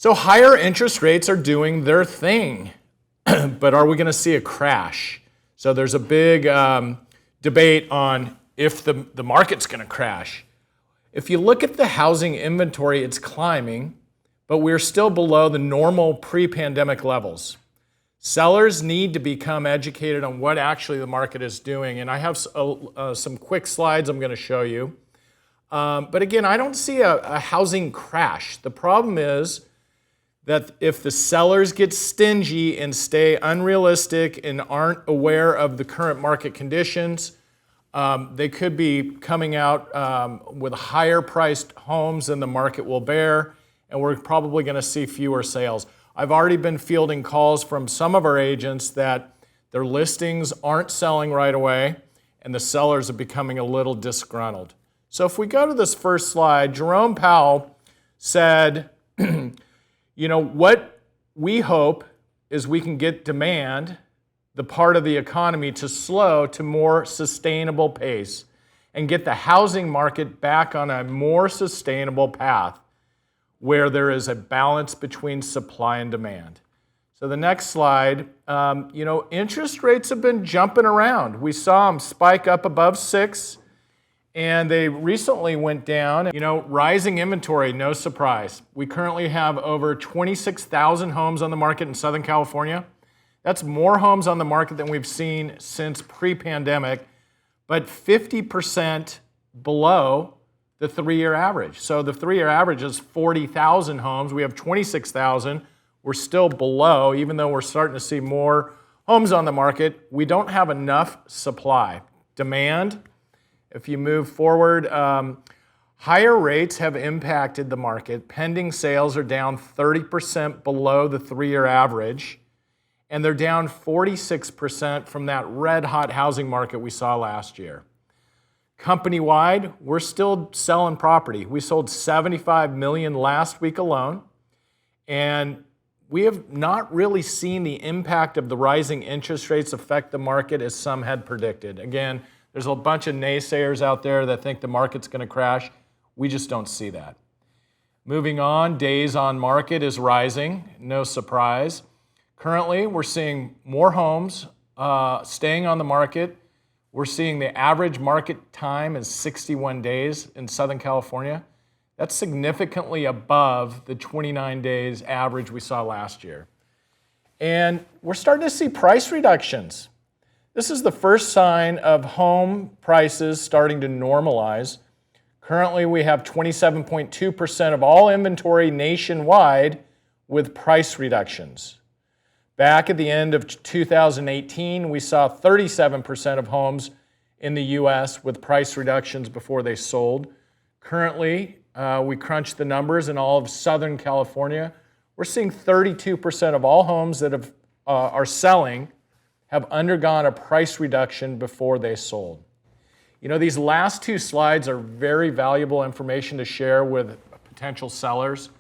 So higher interest rates are doing their thing, but are we going to see a crash? So there's a big debate on if the market's going to crash. If you look at the housing inventory, it's climbing, but we're still below the normal pre-pandemic levels. Sellers need to become educated on what actually the market is doing, and I have some quick slides I'm going to show you. But again, I don't see a housing crash. The problem is that if the sellers get stingy and stay unrealistic and aren't aware of the current market conditions, they could be coming out with higher priced homes than the market will bear, and we're probably going to see fewer sales. I've already been fielding calls from some of our agents that their listings aren't selling right away and the sellers are becoming a little disgruntled. So if we go to this first slide, Jerome Powell said, what we hope is we can get demand, the part of the economy, to slow to more sustainable pace and get the housing market back on a more sustainable path where there is a balance between supply and demand. So the next slide, interest rates have been jumping around. We saw them spike up above 6, and they recently went down. Rising inventory, no surprise. We currently have over 26,000 homes on the market in Southern California. That's more homes on the market than we've seen since pre-pandemic, but 50% below the 3-year average. So the 3-year average is 40,000 homes. We have 26,000. We're still below, even though we're starting to see more homes on the market. We don't have enough supply. Demand, if you move forward, higher rates have impacted the market. Pending sales are down 30% below the 3-year average, and they're down 46% from that red-hot housing market we saw last year. Company-wide, we're still selling property. We sold $75 million last week alone, and we have not really seen the impact of the rising interest rates affect the market as some had predicted. Again, there's a bunch of naysayers out there that think the market's going to crash. We just don't see that. Moving on, days on market is rising, no surprise. Currently, we're seeing more homes staying on the market. We're seeing the average market time is 61 days in Southern California. That's significantly above the 29 days average we saw last year. And we're starting to see price reductions. This is the first sign of home prices starting to normalize. Currently, we have 27.2% of all inventory nationwide with price reductions. Back at the end of 2018, we saw 37% of homes in the U.S. with price reductions before they sold. Currently, we crunched the numbers in all of Southern California. We're seeing 32% of all homes that are selling have undergone a price reduction before they sold. These last two slides are very valuable information to share with potential sellers.